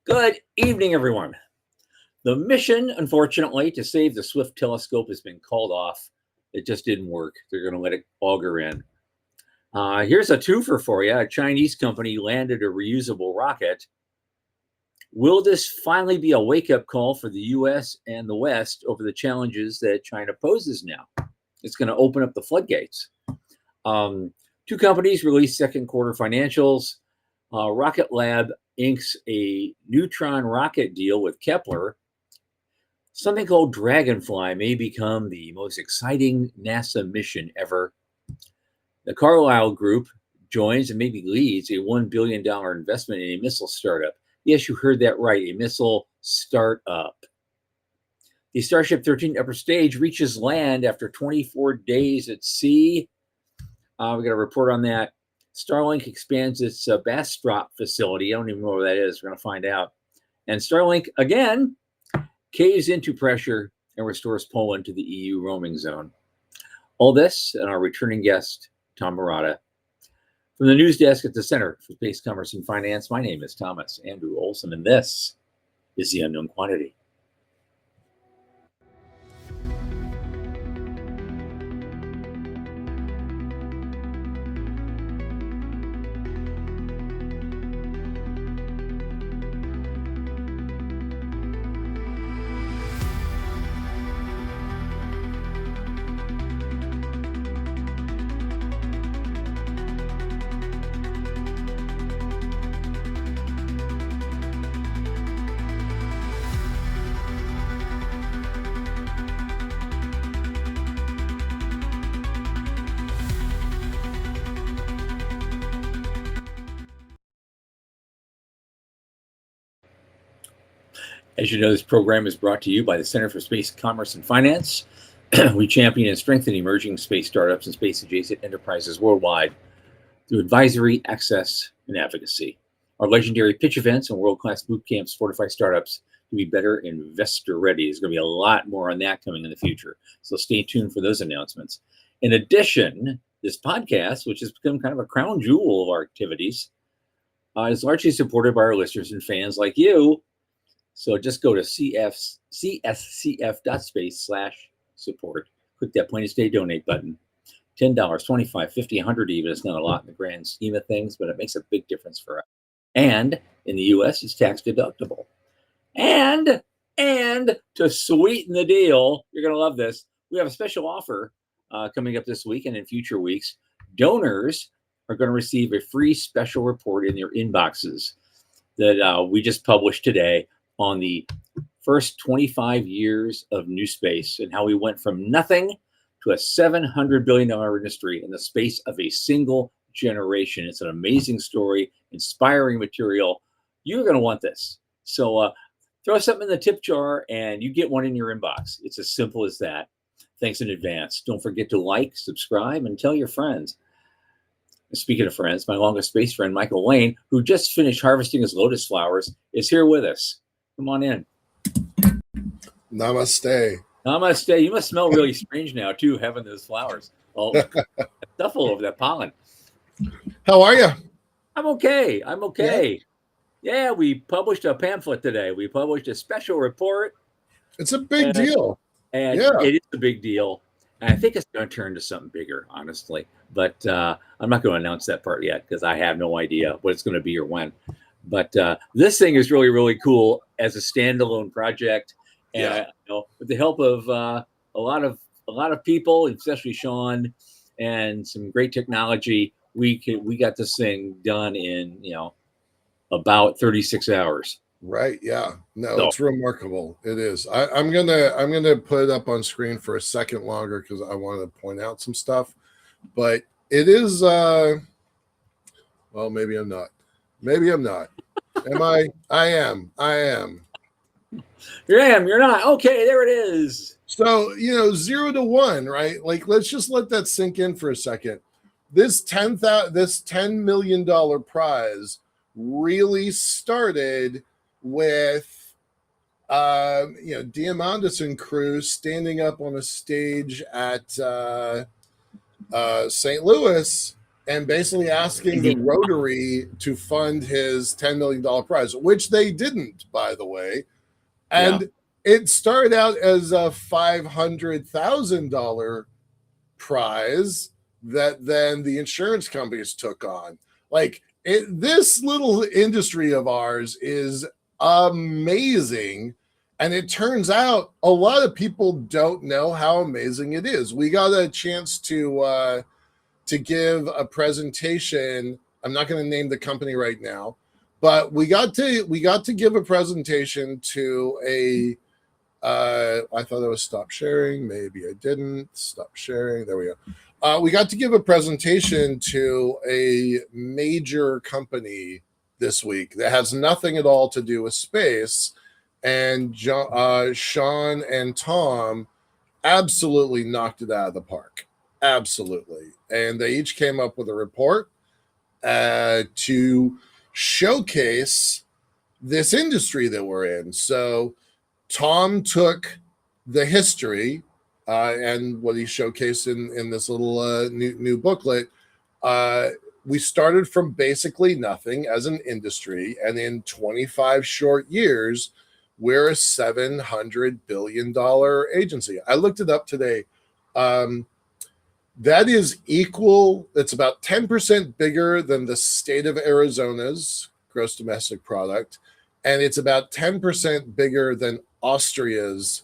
Good evening, everyone. The mission, unfortunately, to save the Swift telescope has been called off. It just didn't work. They're going to let it auger in. Here's a twofer for you. A Chinese company landed a reusable rocket. Will this finally be a wake-up call for the U.S. and the West over the challenges that China poses now? It's going to open up the floodgates. Two companies released second quarter financials. Rocket Lab inks a neutron rocket deal with Kepler. Something called Dragonfly may become the most exciting NASA mission ever. The Carlyle Group joins and maybe leads a $1 billion investment in a missile startup. Yes, you heard that right, a missile startup. The Starship 13 upper stage reaches land after 24 days at sea. We got a report on that. Starlink expands its Bastrop facility. I don't even know where that is. We're going to find out. And Starlink, again, caves into pressure and restores Poland to the EU roaming zone. All this and our returning guest, Tom Marrotta. From the news desk at the Center for Space Commerce and Finance, my name is Thomas Andrew Olson, and this is The Unknown Quantity. As you know, this program is brought to you by the Center for Space Commerce and Finance. We champion and strengthen emerging space startups and space-adjacent enterprises worldwide through advisory, access, and advocacy. Our legendary pitch events and world-class boot camps fortify startups to be better investor-ready. There's going to be a lot more on that coming in the future, so stay tuned for those announcements. In addition, this podcast, which has become kind of a crown jewel of our activities, is largely supported by our listeners and fans like you. So just go to cscf.space/support. Click that Plain as Day donate button. $10, $25, $50, $100 even. It's not a lot in the grand scheme of things, but it makes a big difference for us. And in the U.S., it's tax deductible. And to sweeten the deal, you're going to love this. We have a special offer coming up this week and in future weeks. Donors are going to receive a free special report in their inboxes that we just published today on the first 25 years of new space and how we went from nothing to a $700 billion industry in the space of a single generation. It's an amazing story, inspiring material. You're going to want this. So throw something in the tip jar and you get one in your inbox. It's as simple as that. Thanks in advance. Don't forget to like, subscribe, and tell your friends. Speaking of friends, my longest space friend, Michael Lane, who just finished harvesting his lotus flowers, is here with us. Come on in. Namaste. Namaste. You must smell really strange now, too, having those flowers. All stuff all over that pollen. How are you? I'm okay. Yeah, we published a pamphlet today. We published a special report. It's a big deal. And it is a big deal. And I think it's going to turn to something bigger, honestly. But I'm not going to announce that part yet because I have no idea what it's going to be or when. But this thing is really, really cool as a standalone project. And with the help of a lot of people, especially Sean, and some great technology, we got this thing done in about 36 hours. Right. Yeah. No, it's remarkable. It is. I'm gonna put it up on screen for a second longer because I want to point out some stuff. But it is. Well, maybe I'm not. Maybe I'm not. Am I? I am. You're not. Okay, there it is. So, 0 to 1, right? Like, let's just let that sink in for a second. This $10 million prize really started with, Diamandis and crew standing up on a stage at St. Louis and basically asking the Rotary to fund his $10 million prize, which they didn't, by the way. And it started out as a $500,000 prize that then the insurance companies took on. Like this little industry of ours is amazing. And it turns out a lot of people don't know how amazing it is. We got a chance to give a presentation. I'm not going to name the company right now, but we got to give a presentation to a I thought I was stop sharing. Maybe I didn't. Stop sharing. There we go. We got to give a presentation to a major company this week that has nothing at all to do with space. And Sean and Tom absolutely knocked it out of the park. Absolutely. And they each came up with a report to showcase this industry that we're in. So Tom took the history and what he showcased in this little new booklet. We started from basically nothing as an industry, and in 25 short years, we're a $700 billion agency. I looked it up today. That is equal. It's about 10% bigger than the state of Arizona's gross domestic product, and it's about 10% bigger than Austria's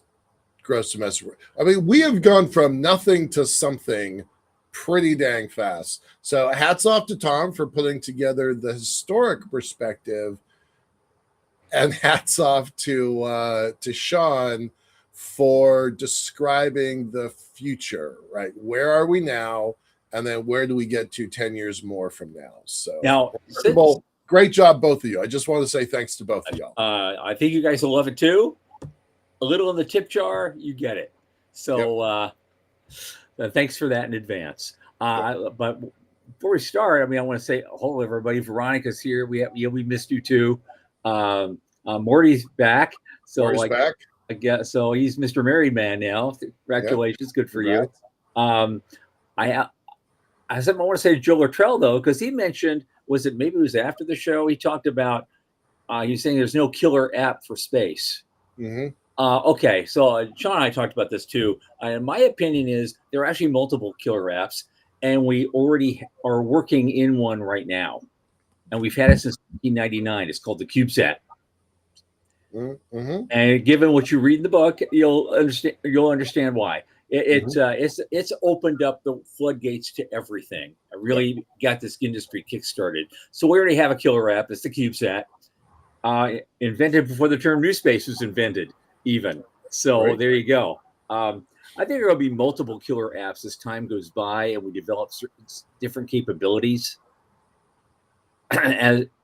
gross domestic. I mean, we have gone from nothing to something pretty dang fast. So hats off to Tom for putting together the historic perspective, and hats off to Sean for describing the future, right? Where are we now? And then where do we get to 10 years more from now? So now, great job, both of you. I just want to say thanks to both of y'all. I think you guys will love it too. A little in the tip jar, you get it. So thanks for that in advance. But before we start, I mean, I want to say hello, everybody. Veronica's here. We missed you too. Morty's back. So Morty's back. I guess so. He's Mr. Married Man now. Congratulations, good for you. I want to say Joe Luttrell though, because he mentioned, maybe it was after the show, he talked about he's saying there's no killer app for space. Mm-hmm. Okay, so Sean and I talked about this too. And my opinion is there are actually multiple killer apps, and we already are working in one right now, and we've had it since 1999. It's called the CubeSat. Mm-hmm. And given what you read in the book, you'll understand why. It's opened up the floodgates to everything. I really got this industry kickstarted. So we already have a killer app. It's the CubeSat, invented before the term new space was invented, even. So there you go. I think there will be multiple killer apps as time goes by and we develop certain different capabilities.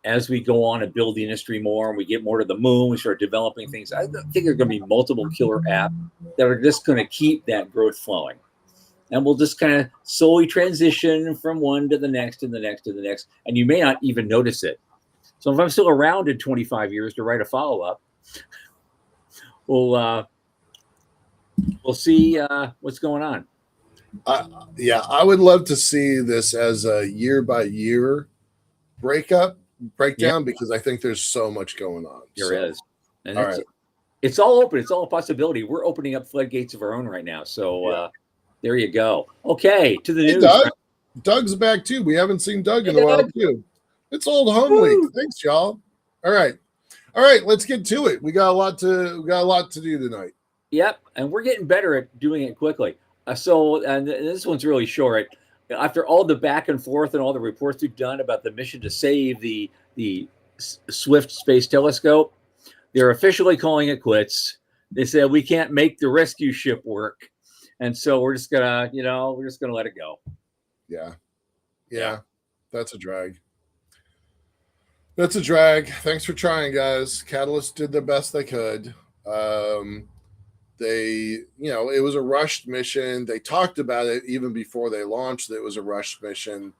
As we go on and build the industry more and we get more to the moon, we start developing things. I think there are going to be multiple killer apps that are just going to keep that growth flowing. And we'll just kind of slowly transition from one to the next and the next to the next. And you may not even notice it. So if I'm still around in 25 years to write a follow-up, we'll see what's going on. I would love to see this as a year-by-year breakdown, because I think there's so much going on. There is. And it's all open. It's all a possibility. We're opening up floodgates of our own right now. So there you go. Okay, to the news. Doug's back too. We haven't seen Doug in a while too. It's Old Home Week. Thanks, y'all. All right, let's get to it. We got a lot to do tonight. Yep, and we're getting better at doing it quickly. And this one's really short. After all the back and forth and all the reports we've done about the mission to save the Swift Space Telescope, they're officially calling it quits. They said we can't make the rescue ship work, and so we're just gonna let it go. Yeah, that's a drag. Thanks for trying, guys. Catalyst did the best they could. It was a rushed mission. They talked about it even before they launched. It was a rushed mission.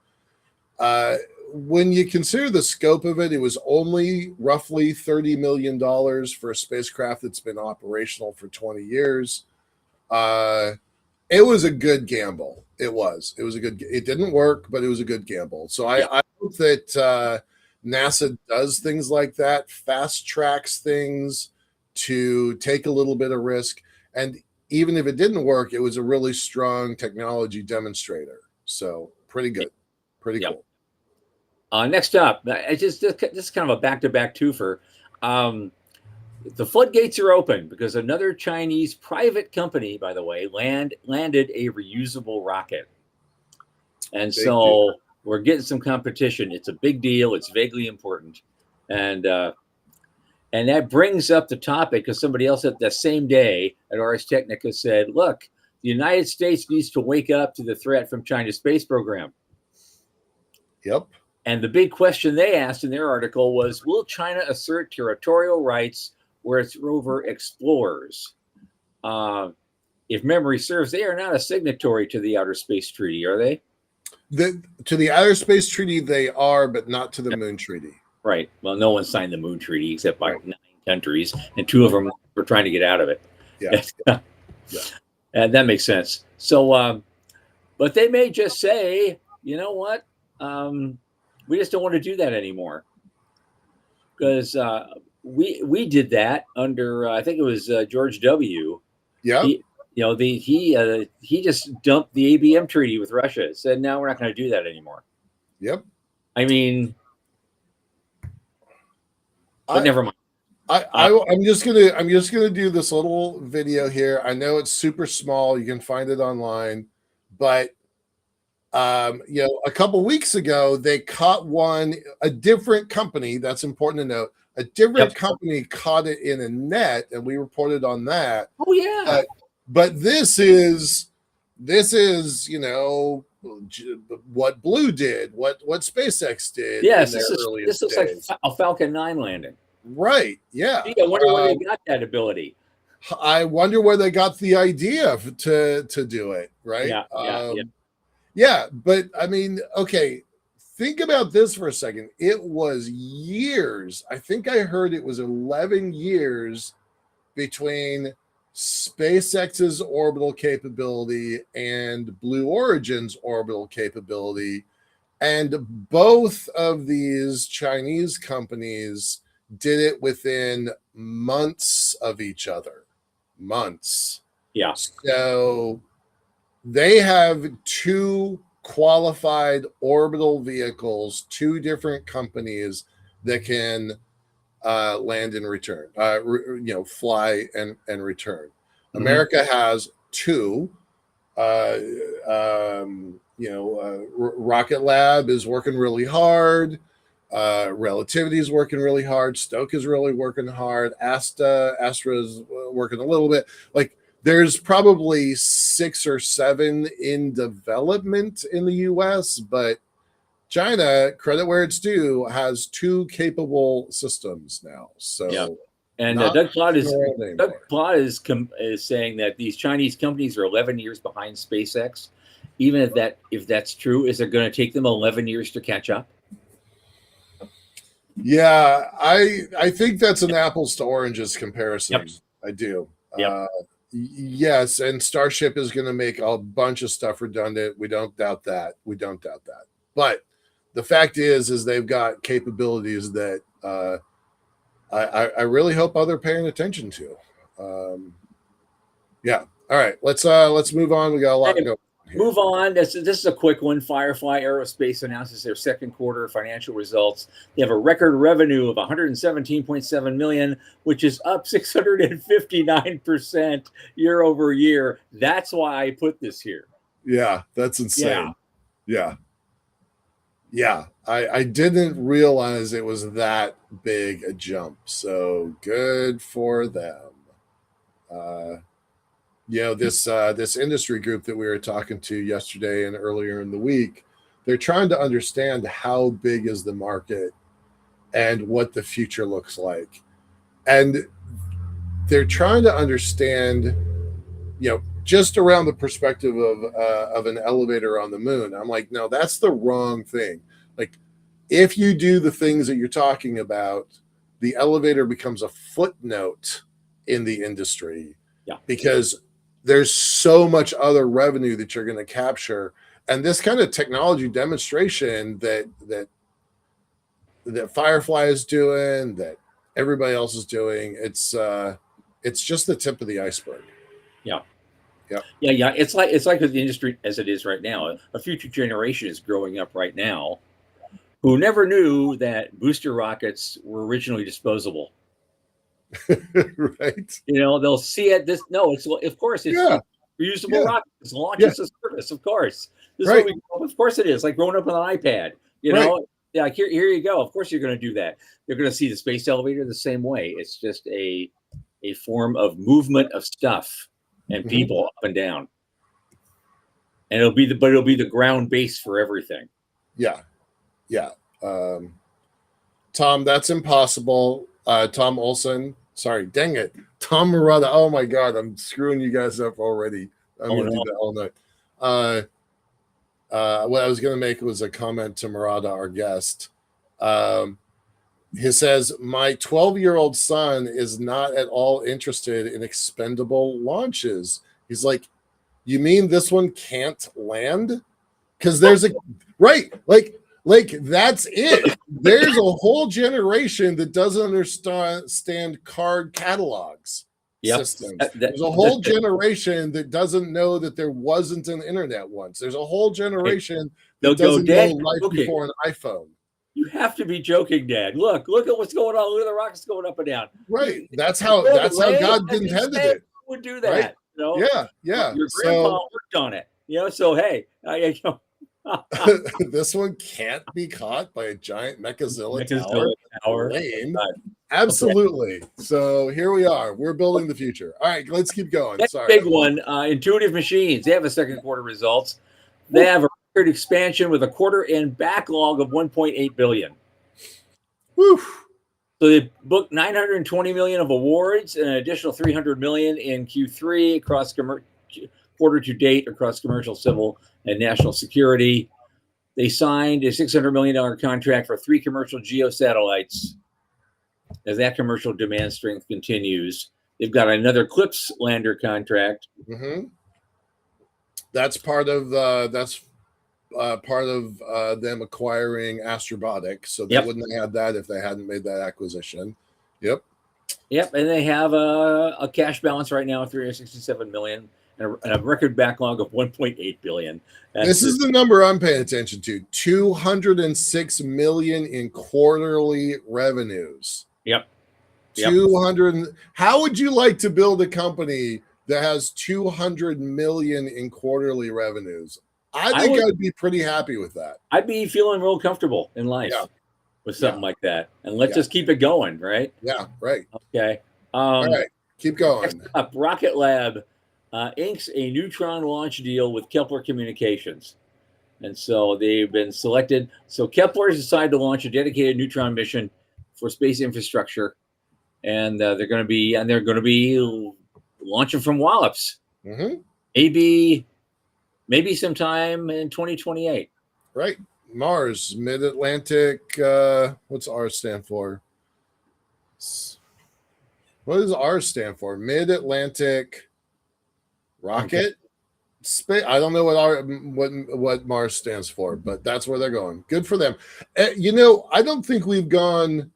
When you consider the scope of it, it was only roughly $30 million for a spacecraft that's been operational for 20 years. It was a good gamble. It was. It was a good. It didn't work, but it was a good gamble. So Yeah. I hope that NASA does things like that, fast tracks things to take a little bit of risk. And even if it didn't work, it was a really strong technology demonstrator. So pretty good, pretty Yep. cool. Next up, this is kind of a back-to-back twofer. The floodgates are open because another Chinese private company, by the way, landed a reusable rocket. And Big deal. so we're getting some competition. It's a big deal. It's vaguely important. And that brings up the topic because somebody else at the same day at Ars Technica said, look, the United States needs to wake up to the threat from China's space program. Yep. And the big question they asked in their article was, will China assert territorial rights where its rover explores? If memory serves, they are not a signatory to the Outer Space Treaty, are they? To the Outer Space Treaty, they are, but not to the Moon Treaty. Right. Well, no one signed the Moon Treaty except by 9 countries, and 2 of them were trying to get out of it. Yeah. Yeah. And that makes sense. So, but they may just say, you know what? We just don't want to do that anymore. Because we did that under, I think it was George W. Yeah. He just dumped the ABM treaty with Russia. Said, no, we're not going to do that anymore. Yep. I mean, but never mind. I'm just gonna do this little video here. I know it's super small. You can find it online, but a couple weeks ago they caught a different company. That's important to note. A different company caught it in a net, and we reported on that. Oh yeah. But this is what Blue did, what SpaceX did. Yes, this looks like a Falcon 9 landing. Right. Yeah. I wonder where they got that ability. I wonder where they got the idea to do it. Right. Yeah. But I mean, okay. Think about this for a second. It was years. I think I heard it was 11 years between SpaceX's orbital capability and Blue Origin's orbital capability. And both of these Chinese companies did it within months of each other. Months. Yeah. So they have 2 qualified orbital vehicles, 2 different companies that can land and return, fly and return. Mm-hmm. America has 2. Rocket Lab is working really hard. Relativity is working really hard. Stoke is really working hard. Astra is working a little bit. Like there's probably 6 or 7 in development in the US, but China, credit where it's due, has 2 capable systems now. So, yeah. And Doug Plott is saying that these Chinese companies are 11 years behind SpaceX. Even if that's true, is it going to take them 11 years to catch up? Yeah, I think that's an apples to oranges comparison. Yep. I do. Yep. Yes, and Starship is going to make a bunch of stuff redundant. We don't doubt that. But the fact is they've got capabilities that I really hope others are paying attention to. Yeah. All right. Let's move on. We got a lot to go. Move on. This is a quick one. Firefly Aerospace announces their second quarter financial results. They have a record revenue of $117.7 million, which is up 659% year over year. That's why I put this here. Yeah, that's insane. Yeah. I didn't realize it was that big a jump. So good for them. This industry group that we were talking to yesterday and earlier in the week, they're trying to understand how big is the market and what the future looks like. And they're trying to understand, just around the perspective of an elevator on the moon. I'm like, no, that's the wrong thing. Like, if you do the things that you're talking about, the elevator becomes a footnote in the industry. Yeah. Because there's so much other revenue that you're going to capture, and this kind of technology demonstration that Firefly is doing, that everybody else is doing, it's just the tip of the iceberg. Yeah. Yep. Yeah. It's like with the industry as it is right now. A future generation is growing up right now who never knew that booster rockets were originally disposable. Right. They'll see it. Of course it's reusable rocket. It's launch as a service, of course. Of course it is. Like growing up with an iPad. Yeah, here you go. Of course you're going to do that. You're going to see the space elevator the same way. It's just a form of movement of stuff and people up and down. And it'll be the ground base for everything. Yeah. Tom, that's impossible. Tom Olson. Sorry, dang it. Tom Marrotta. Oh my God, I'm screwing you guys up already. I'm gonna do that all night. What I was gonna make was a comment to Marrotta, our guest. He says, my 12-year-old son is not at all interested in expendable launches. He's like, you mean this one can't land? Because there's like that's it. There's a whole generation that doesn't understand card catalogs systems. There's a whole generation that doesn't know that there wasn't an internet once. There's a whole generation that doesn't know life before an iPhone. You have to be joking, Dad. Look at what's going on. Look at the rockets going up and down. Right. That's how God intended it. Who would do that? Right? Yeah. Your grandpa worked on it. So hey, this one can't be caught by a giant Mechazilla tower. Lame. Absolutely. Okay. So here we are. We're building the future. All right, let's keep going. Next big one, Intuitive Machines. They have a second quarter results. They have a record expansion with a quarter end backlog of $1.8 billion. Woo. So they booked $920 million of awards and an additional $300 million in Q3 across quarter to date across commercial, civil, and national security. They signed a $600 million contract for 3 commercial geo satellites. As that commercial demand strength continues, they've got another CLIPS lander contract. Mm-hmm. That's part of them acquiring Astrobotic. So they wouldn't have had that if they hadn't made that acquisition. Yep. And they have a cash balance right now of $367 million. And a record backlog of $1.8 billion. This is the number I'm paying attention to: $206 million in quarterly revenues. Yep. 200. How would you like to build a company that has 200 million in quarterly revenues? I think I'd be pretty happy with that. I'd be feeling real comfortable in life with something like that. And let's just keep it going, right? Yeah, right. Okay. All right, keep going. Next up, Rocket Lab inks a neutron launch deal with Kepler Communications. And so they've been selected. So Kepler has decided to launch a dedicated neutron mission for space infrastructure. And they're going to be launching from Wallops. Mm-hmm. Maybe sometime in 2028. Right. Mars, Mid-Atlantic. What's R stand for? What does R stand for? Mid-Atlantic Rocket Space. I don't know what Mars stands for, but that's where they're going. Good for them. I don't think we've gone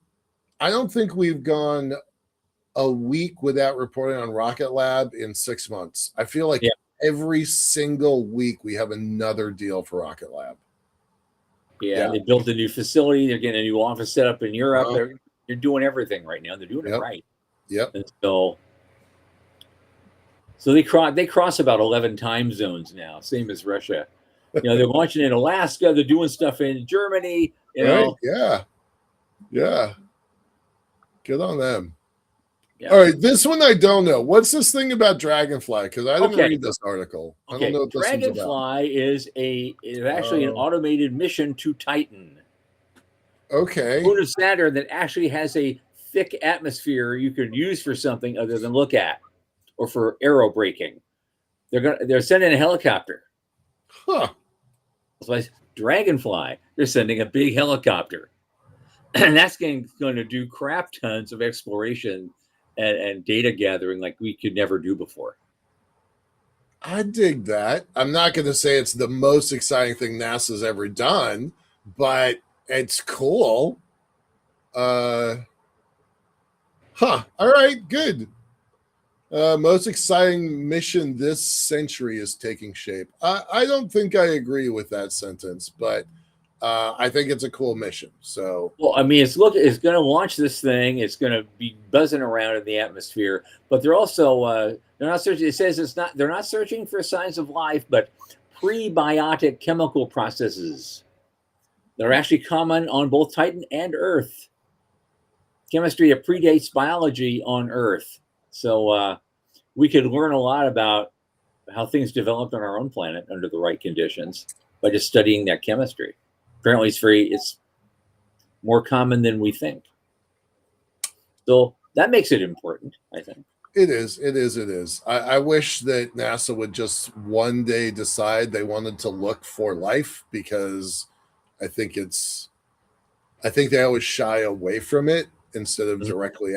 a week without reporting on Rocket Lab in 6 months. I feel like every single week we have another deal for Rocket Lab. Yeah, they built a new facility. They're getting a new office set up in Europe. They're doing everything right now. They're doing it right. Yep. And so they cross about 11 time zones now, same as Russia. They're launching in Alaska. They're doing stuff in Germany. Right. Yeah. Good on them. Yeah. All right, this one I don't know. What's this thing about Dragonfly? Because I didn't read this article. I don't know what this Dragonfly is actually an automated mission to Titan. Okay. Moon of Saturn that actually has a thick atmosphere you can use for something other than look at, or for aero braking. They're sending a helicopter. Huh. So Dragonfly, they're sending a big helicopter. And that's going to do crap tons of exploration and data gathering like we could never do before. I dig that. I'm not going to say it's the most exciting thing NASA's ever done, but it's cool. All right, good. Most exciting mission this century is taking shape. I don't think I agree with that sentence, but I think it's a cool mission. So, Well, I mean, it's going to launch this thing. It's going to be buzzing around in the atmosphere, but they're also they're not searching. It says it's not. They're not searching for signs of life, but prebiotic chemical processes. They're actually common on both Titan and Earth. Chemistry that predates biology on Earth, so we could learn a lot about how things developed on our own planet under the right conditions by just studying that chemistry. Apparently, it's more common than we think. So that makes it important, I think. it is. It is. It is. I wish that NASA would just one day decide they wanted to look for life, because I think they always shy away from it instead of directly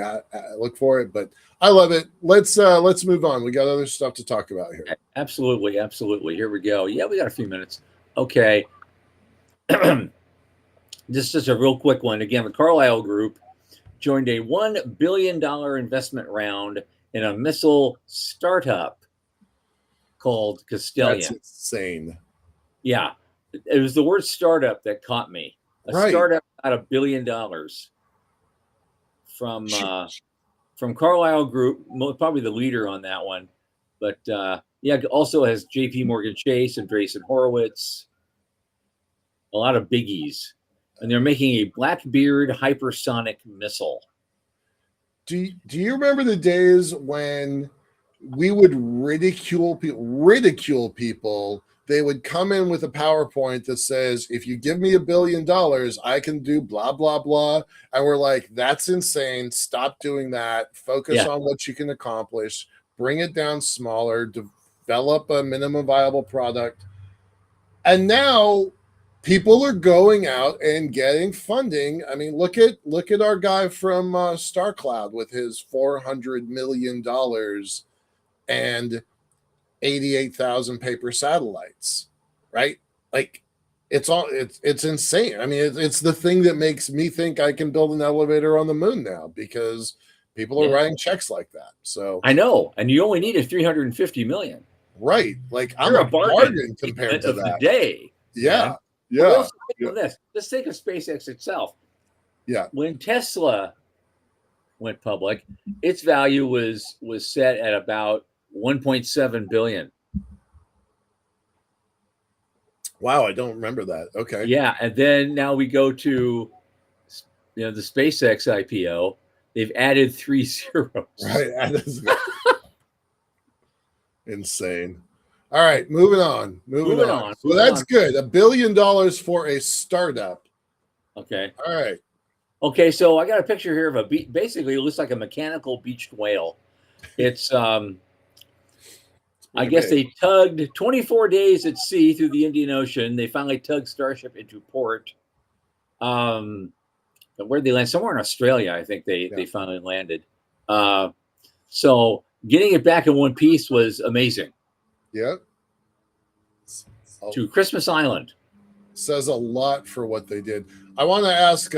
look for it. But I love it. Let's move on. We got other stuff to talk about here. Absolutely, absolutely. Here we go. Yeah, we got a few minutes. Okay. This is just a real quick one. Again, the Carlyle Group joined a $1 billion investment round in a missile startup called Castellian. That's insane. Yeah, it was the word startup that caught me. A startup at $1 billion from Carlyle Group, probably the leader on that one. But yeah, also has J.P. Morgan Chase and Andreessen Horowitz. A lot of biggies, and they're making a Blackbeard hypersonic missile. Do you remember the days when we would ridicule people? They would come in with a PowerPoint that says, if you give me $1 billion, I can do blah, blah, blah. And we're like, that's insane. Stop doing that. Focus on what you can accomplish. Bring it down smaller. Develop a minimum viable product. And now people are going out and getting funding. I mean, look at our guy from StarCloud with his $400 million and 88,000 paper satellites, right? Like, it's insane. I mean, it's the thing that makes me think I can build an elevator on the moon now, because people are writing checks like that. So I know, and you only needed 350 million. Right, like I'm a bargain compared to that. The day. Yeah. Let's think of SpaceX itself. Yeah. When Tesla went public, its value was set at about 1.7 billion. Wow, I don't remember that. Okay. Yeah, and then now we go to the SpaceX IPO. They've added 3 zeros. Right. Insane. All right, moving on. So that's good. $1 billion for a startup. Okay. All right. Okay, so I got a picture here of basically it looks like a mechanical beached whale. It's I guess they tugged 24 days at sea through the Indian Ocean. They finally tugged Starship into port. Where'd they land? Somewhere in Australia, I think they finally landed. So getting it back in one piece was amazing. Yep. To Christmas Island. Says a lot for what they did. I want to ask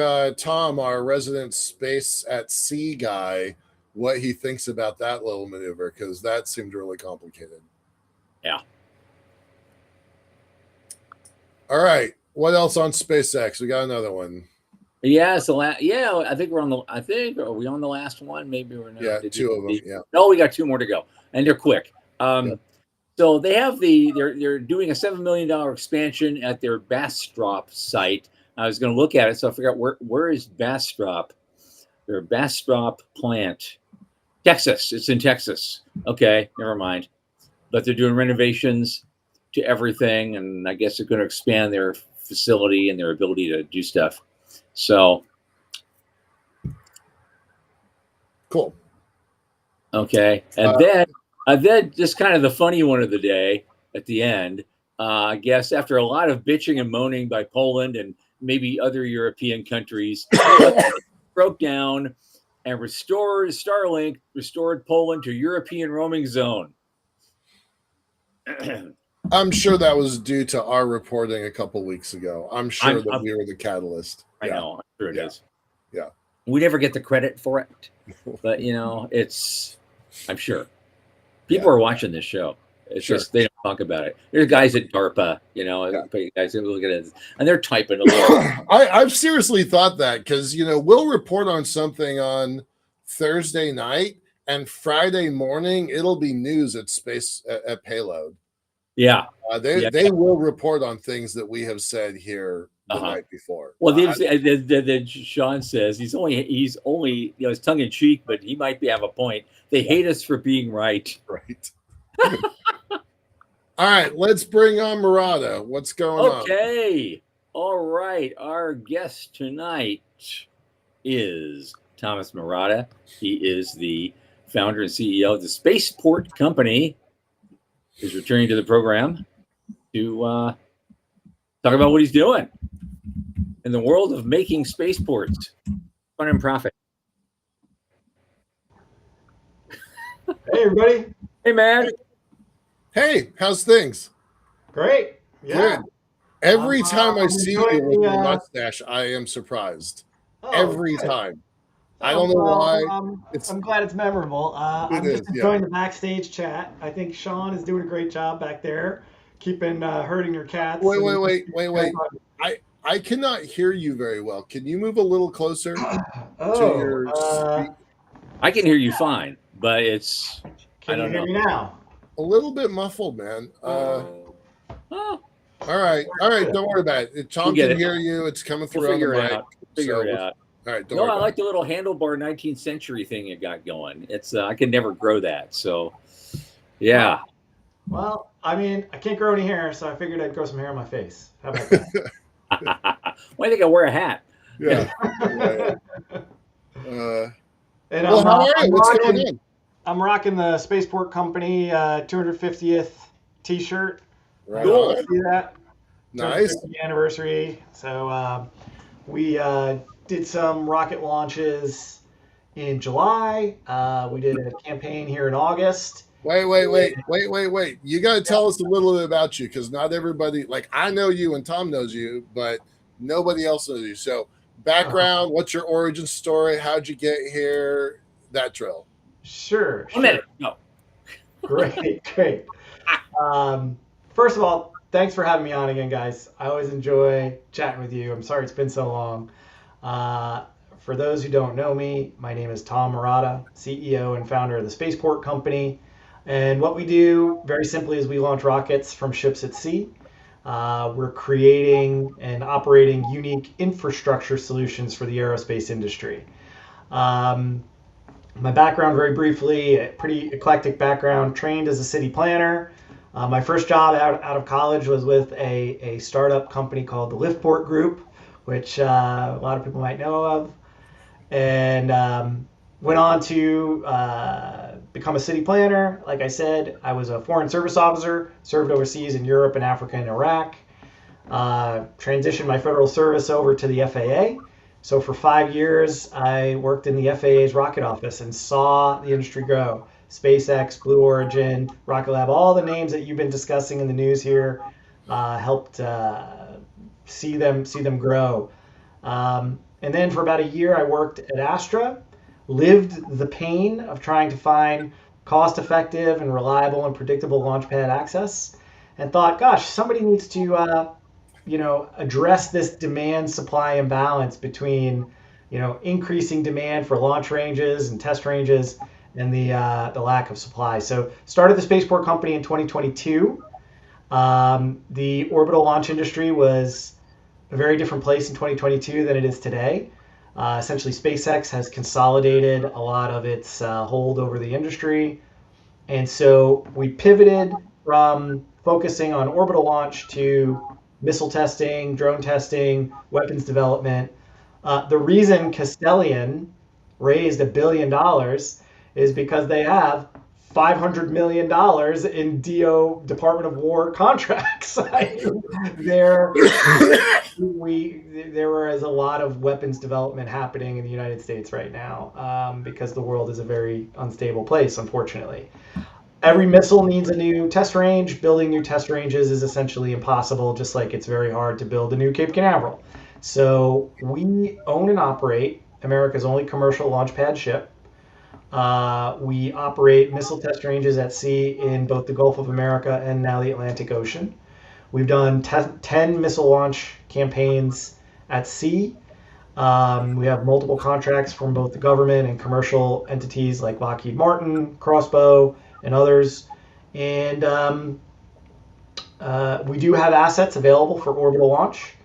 Tom, our resident space at sea guy, what he thinks about that little maneuver, because that seemed really complicated. Yeah. All right. What else on SpaceX? We got another one. Yeah, so I think we're on the. Are we on the last one? Maybe we're not. Yeah, two of them. Yeah. No, we got 2 more to go, and they're quick. So they have they're doing a $7 million expansion at their Bastrop site. I was going to look at it, so I forgot where is Bastrop? Their Bastrop plant, Texas. It's in Texas. Okay, never mind. But they're doing renovations to everything, and I guess they're going to expand their facility and their ability to do stuff. So cool. Okay, and then just kind of the funny one of the day at the end. I guess after a lot of bitching and moaning by Poland and maybe other European countries, broke down and Starlink restored Poland to European roaming zone. I'm sure that was due to our reporting a couple weeks ago. I'm sure that we were the catalyst. I know. I'm sure it is. Yeah. We never get the credit for it, but I'm sure people are watching this show. It's just they don't talk about it. There's guys at DARPA, guys that look at it and they're typing a little. I've seriously thought that because we'll report on something on Thursday night and Friday morning it'll be news at Payload. Yeah, they will report on things that we have said here the night before. Well, Sean says he's only it's tongue in cheek, but he might have a point. They hate us for being right. Right. All right, let's bring on Marrotta. What's going on? Okay. All right. Our guest tonight is Thomas Marrotta. He is the founder and CEO of the Spaceport Company. He's returning to the program to talk about what he's doing in the world of making spaceports. Fun and profit. Hey, everybody. Hey, man. Hey, how's things? Great. Yeah. Good. Every time I see you with your mustache, I am surprised. Every time. I don't know why. I'm glad it's memorable. I'm just enjoying the backstage chat. I think Sean is doing a great job back there, keeping herding your cats. Wait. I cannot hear you very well. Can you move a little closer to your speak? I can hear you fine, but it's Can you hear me now? A little bit muffled, man. All right. Don't worry about it. Tom can hear you. It's coming through on the mic. Figure it out. All right. I like the little handlebar 19th century thing you got going. It's I can never grow that. So, yeah. Well, I mean, I can't grow any hair, so I figured I'd grow some hair on my face. How about that? Why do you think I wear a hat? Yeah. And how are you? What's going on? I'm rocking the Spaceport Company 250th T-shirt. Right. Cool. See that? Nice. Anniversary. So we did some rocket launches in July. We did a campaign here in August. Wait. You got to tell us a little bit about you because not everybody, like I know you and Tom knows you, but nobody else knows you. So background, what's your origin story? How'd you get here? That drill. Sure. A minute. No. Great. First of all, thanks for having me on again, guys. I always enjoy chatting with you. I'm sorry it's been so long. For those who don't know me, my name is Tom Marrotta, CEO and founder of the Spaceport Company. And what we do, very simply, is we launch rockets from ships at sea. We're creating and operating unique infrastructure solutions for the aerospace industry. My background, very briefly, a pretty eclectic background, trained as a city planner. My first job out of college was with a startup company called the Liftport Group, which a lot of people might know of, and went on to become a city planner. Like I said, I was a foreign service officer, served overseas in Europe and Africa and Iraq, transitioned my federal service over to the FAA. So for 5 years, I worked in the FAA's rocket office and saw the industry grow. SpaceX, Blue Origin, Rocket Lab, all the names that you've been discussing in the news here, helped see them grow. And then for about a year, I worked at Astra, lived the pain of trying to find cost-effective and reliable and predictable launchpad access, and thought, gosh, somebody needs to address this demand-supply imbalance between, increasing demand for launch ranges and test ranges and the lack of supply. So started the Spaceport Company in 2022. The orbital launch industry was a very different place in 2022 than it is today. Essentially, SpaceX has consolidated a lot of its hold over the industry. And so we pivoted from focusing on orbital launch to missile testing, drone testing, weapons development. The reason Castellian raised $1 billion is because they have $500 million in DO Department of War contracts. There is a lot of weapons development happening in the United States right now because the world is a very unstable place, unfortunately. Every missile needs a new test range. Building new test ranges is essentially impossible, just like it's very hard to build a new Cape Canaveral. So we own and operate America's only commercial launch pad ship. We operate missile test ranges at sea in both the Gulf of America and now the Atlantic Ocean. We've done 10 missile launch campaigns at sea. We have multiple contracts from both the government and commercial entities like Lockheed Martin, Crossbow, and others. And we do have assets available for orbital launch.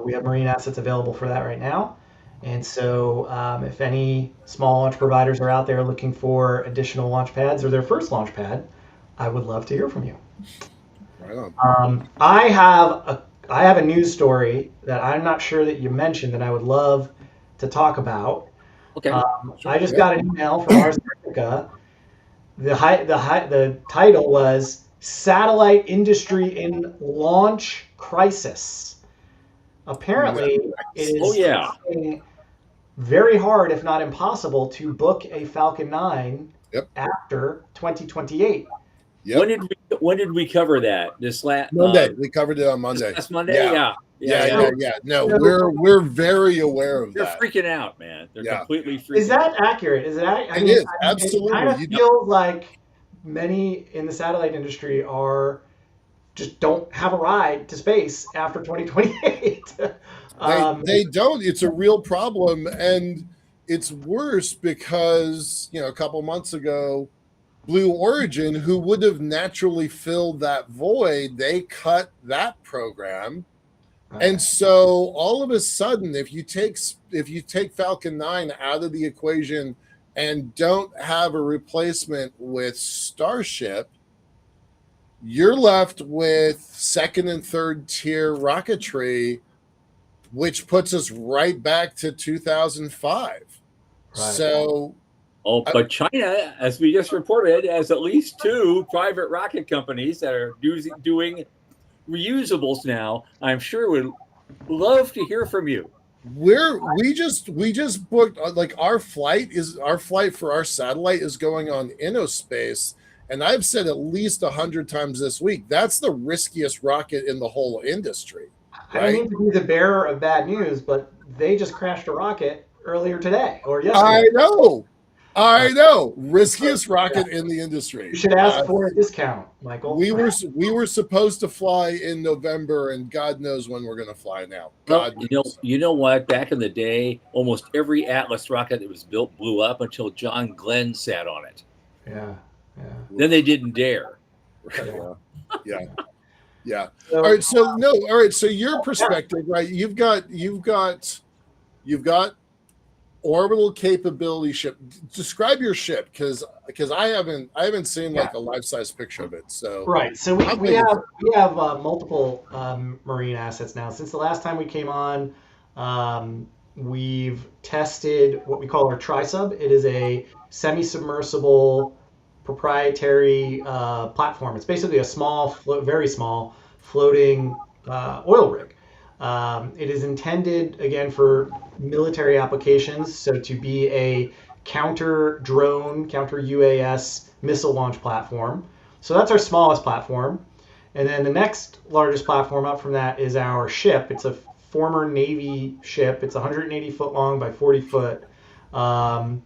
We have marine assets available for that right now. And so if any small launch providers are out there looking for additional launch pads or their first launch pad, I would love to hear from you. Right on. I have a news story that I'm not sure that you mentioned that I would love to talk about. Okay. I just got an email from Ars Technica. The title was "Satellite Industry in Launch Crisis." Apparently, it is very hard, if not impossible, to book a Falcon 9 after 2028. Yep. When did we cover that? This last Monday. We covered it on Monday. Last Monday. Yeah. No, we're very aware of They're that. freaking out, man. They're completely freaking. Is that accurate? Is it? It is absolutely. It kind of feels like many in the satellite industry just don't have a ride to space after 2028. They don't. It's a real problem, and it's worse because a couple months ago, Blue Origin, who would have naturally filled that void, they cut that program. And so all of a sudden, if you take Falcon 9 out of the equation and don't have a replacement with Starship, you're left with second and third tier rocketry, which puts us right back to 2005. Right. So but China, as we just reported, has at least 2 private rocket companies that are doing reusables now. I'm sure would love to hear from you. We just booked our flight for our satellite is going on InnoSpace, and I've said at least 100 times this week that's the riskiest rocket in the whole industry. Right? I don't mean to be the bearer of bad news, but they just crashed a rocket earlier today or yesterday. I know. Riskiest rocket in the industry. You should ask for a discount, Michael. We were supposed to fly in November, and God knows when we're going to fly now. You know what? Back in the day, almost every Atlas rocket that was built blew up until John Glenn sat on it. Yeah. Then they didn't dare. Yeah. All right. So your perspective, right? You've got orbital capability ship. Describe your ship, because I haven't seen like a life-size picture of it. So right. So we have multiple marine assets now. Since the last time we came on, we've tested what we call our tri-sub. It is a semi-submersible proprietary platform. It's basically a very small floating oil rig. It is intended, again, for military applications, so to be a counter drone, counter UAS missile launch platform. So that's our smallest platform. And then the next largest platform up from that is our ship. It's a former Navy ship. It's 180 foot long by 40 foot. And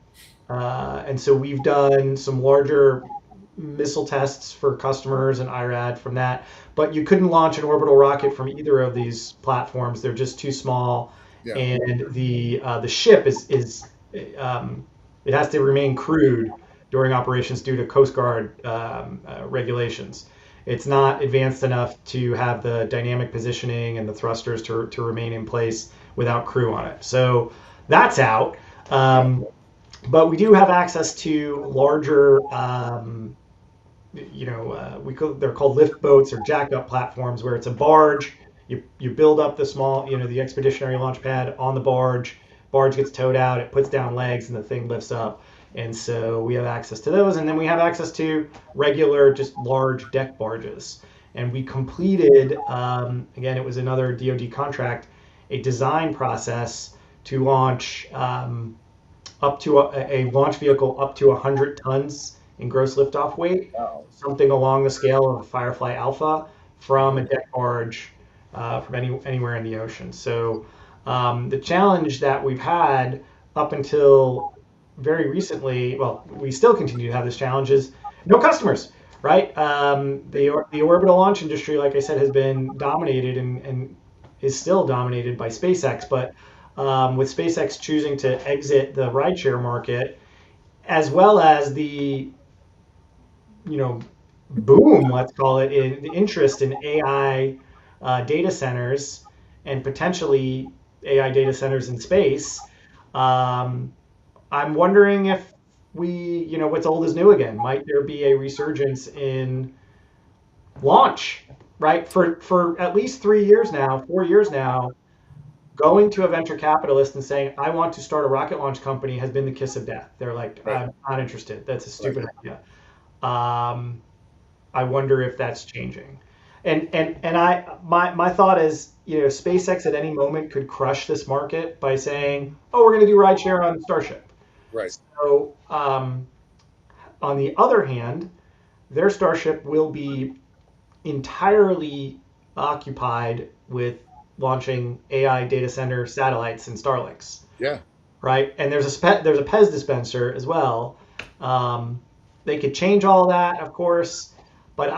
so we've done some larger missile tests for customers and IRAD from that. But you couldn't launch an orbital rocket from either of these platforms. They're just too small. Yeah. And the ship it has to remain crewed during operations due to Coast Guard regulations. It's not advanced enough to have the dynamic positioning and the thrusters to remain in place without crew on it. So that's out. But we do have access to larger, they're called lift boats or jack-up platforms, where it's a barge. You build up the small, the expeditionary launch pad on the barge. Barge gets towed out, it puts down legs, and the thing lifts up. And so we have access to those. And then we have access to regular, just large deck barges. And we completed, again, it was another DoD contract, a design process to launch up to a launch vehicle up to 100 tons in gross liftoff weight, Wow. something along the scale of a Firefly Alpha from a deck barge from anywhere in the ocean. So the challenge that we've had up until very recently, well, we still continue to have this challenge, is no customers, right? The orbital launch industry, like I said, has been dominated and is still dominated by SpaceX, but with SpaceX choosing to exit the rideshare market, as well as the boom, let's call it, in the interest in AI data centers and potentially AI data centers in space. I'm wondering if what's old is new again. Might there be a resurgence in launch, right? For at least 3 years now, 4 years now, going to a venture capitalist and saying, I want to start a rocket launch company has been the kiss of death. They're like, Right. I'm not interested. That's a stupid idea. I wonder if that's changing. My thought is, SpaceX at any moment could crush this market by saying, oh, we're going to do rideshare on Starship. Right. So on the other hand, their Starship will be entirely occupied with launching AI data center satellites and Starlinks. Yeah. Right. And there's a Pez dispenser as well. They could change all that, of course, but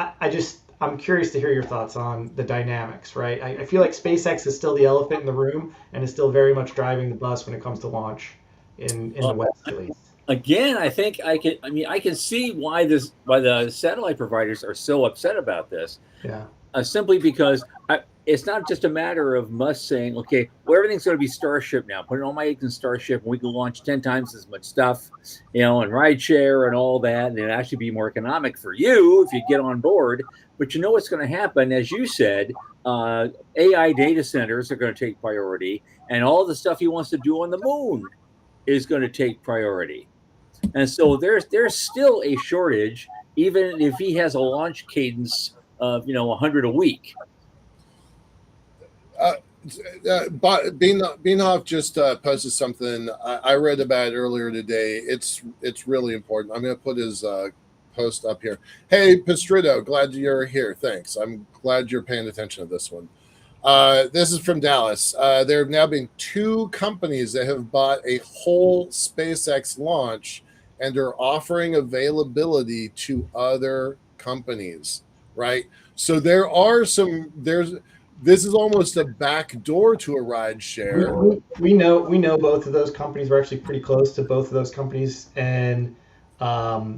I'm curious to hear your thoughts on the dynamics, right? I feel like SpaceX is still the elephant in the room and is still very much driving the bus when it comes to launch in the West, at least. Again, I think I can see why the satellite providers are so upset about this. Yeah. Simply because it's not just a matter of Musk saying, okay, well, everything's going to be Starship now. Put all my eggs in Starship, and we can launch 10 times as much stuff, and rideshare and all that, and it'll actually be more economic for you if you get on board. But you know what's going to happen? As you said, AI data centers are going to take priority, and all the stuff he wants to do on the moon is going to take priority. And so there's still a shortage, even if he has a launch cadence of 100 a week. Beanhoff just posted something I read about earlier today. It's really important. I'm going to put his post up here. Hey, Pistrito, glad you're here. Thanks. I'm glad you're paying attention to this one. This is from Dallas. There have now been 2 companies that have bought a whole SpaceX launch and are offering availability to other companies, right? So this is almost a back door to a ride share. We know both of those companies. We're actually pretty close to both of those companies, and I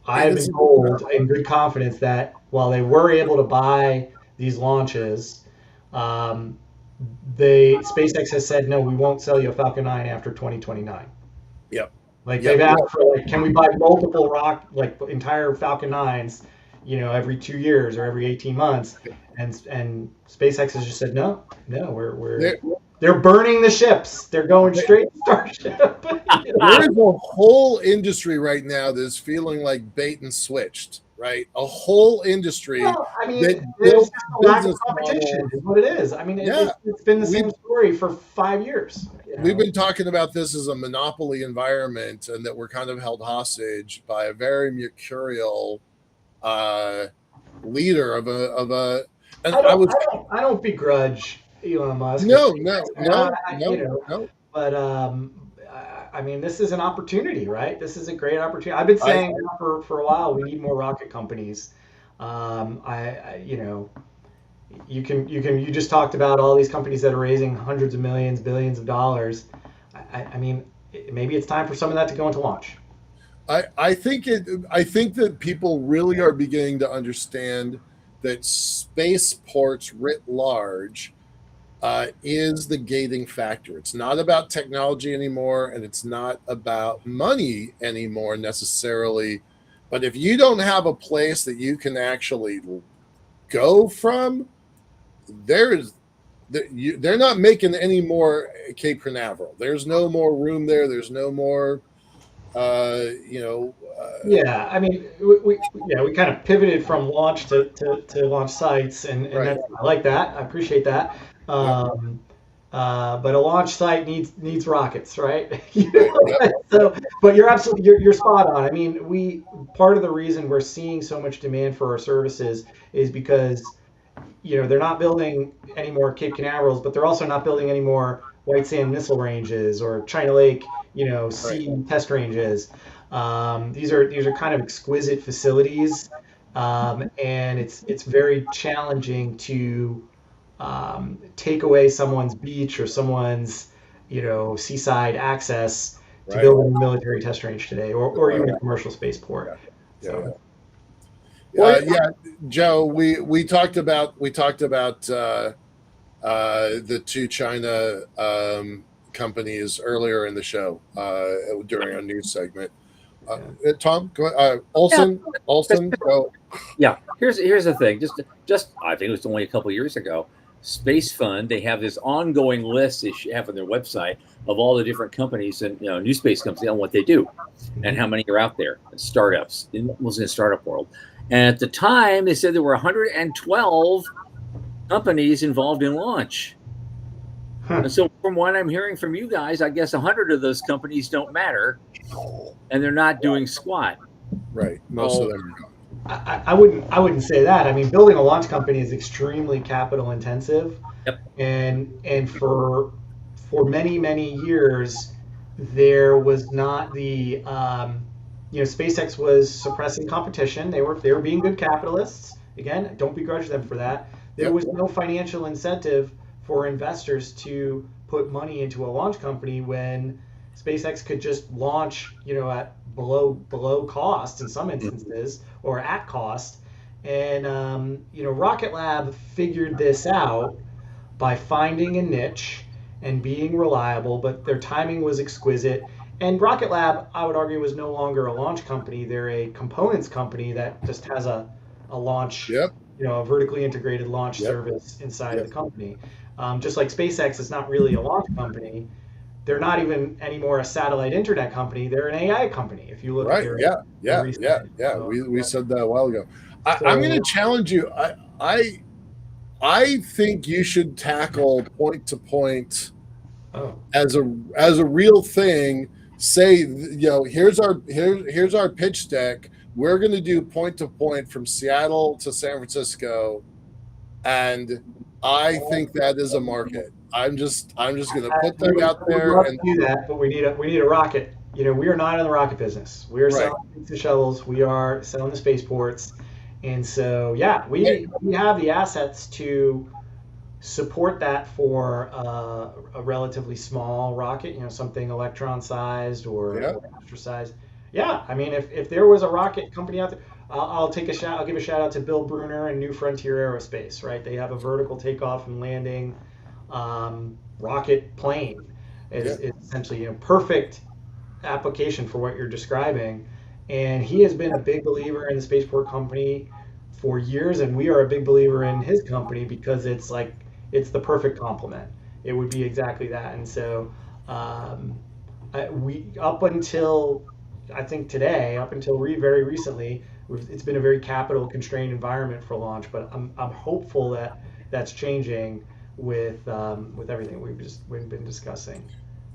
have been told in good confidence that while they were able to buy these launches, SpaceX has said, no, we won't sell you a Falcon 9 after 2029. Yep. They've asked for can we buy multiple entire Falcon 9s, every 2 years or every 18 months, and SpaceX has just said no, they're burning the ships. They're going straight to Starship. There is a whole industry right now that's feeling like bait and switched, right? A whole industry that builds business competition is what it is. It's been the same story for 5 years. We've been talking about this as a monopoly environment, and that we're kind of held hostage by a very mercurial leader of a. And I don't begrudge Elon Musk. No. But this is an opportunity, right? This is a great opportunity. I've been saying for a while we need more rocket companies. You just talked about all these companies that are raising hundreds of millions, billions of dollars. Maybe it's time for some of that to go into launch. I think that people really are beginning to understand that spaceports writ large is the gating factor. It's not about technology anymore, and it's not about money anymore necessarily. But if you don't have a place that you can actually go from, they're not making any more Cape Canaveral. There's no more room there. There's no more, we kind of pivoted from launch to launch sites, and right. I like that. I appreciate that. but a launch site needs rockets, right? So, but you're spot on. I mean, part of the reason we're seeing so much demand for our services is because they're not building any more Cape Canaverals, but they're also not building any more White Sand missile ranges or China Lake, Right. sea test ranges. These are kind of exquisite facilities, and it's very challenging to take away someone's beach or someone's seaside access to Right. build a military test range today, or Right. even a commercial spaceport. Yeah. So. Well, Yeah, Joe. We talked about the two China companies earlier in the show during our news segment. Tom, go, Olson, go. Yeah, here's the thing. Just I think it was only a couple years ago. Space Fund, they have this ongoing list they have on their website of all the different companies and new space companies and what they do, and how many are out there, and startups. It was in the startup world, and at the time they said there were 112 companies involved in launch. And so, from what I'm hearing from you guys, I guess 100 of those companies don't matter, and they're not doing squat. Right, most of them are gone. I wouldn't say that. I mean, building a launch company is extremely capital intensive, Yep. and for many years there was not the SpaceX was suppressing competition. They were being good capitalists. Again, don't begrudge them for that. There was no financial incentive for investors to put money into a launch company when SpaceX could just launch, at below cost in some instances, or at cost. And Rocket Lab figured this out by finding a niche and being reliable, but their timing was exquisite. And Rocket Lab, I would argue, was no longer a launch company. They're a components company that just has a launch, a vertically integrated launch service inside of the company. Just like SpaceX is not really a launch company, they're not even anymore a satellite internet company. They're an AI company. If you look at their we said that a while ago. I'm going to challenge you. I think you should tackle point to point as a real thing. Say, here's our pitch deck. We're going to do point to point from Seattle to San Francisco, and I think that is a market. I'm just going to put that out there and do that. But we need a rocket. We are not in the rocket business. We are selling the shuttles. We are selling the spaceports, and so we have the assets to support that for a relatively small rocket. Something Electron sized or Astra sized. Yeah, I mean, if there was a rocket company out there, I'll give a shout out to Bill Bruner and New Frontier Aerospace. Right, they have a vertical takeoff and landing rocket plane. It's essentially perfect application for what you're describing, and he has been a big believer in the spaceport company for years, and we are a big believer in his company because it's the perfect complement. It would be exactly that. And so we up until I think today, up until very recently, it's been a very capital constrained environment for launch, but I'm hopeful that that's changing with everything we've been discussing.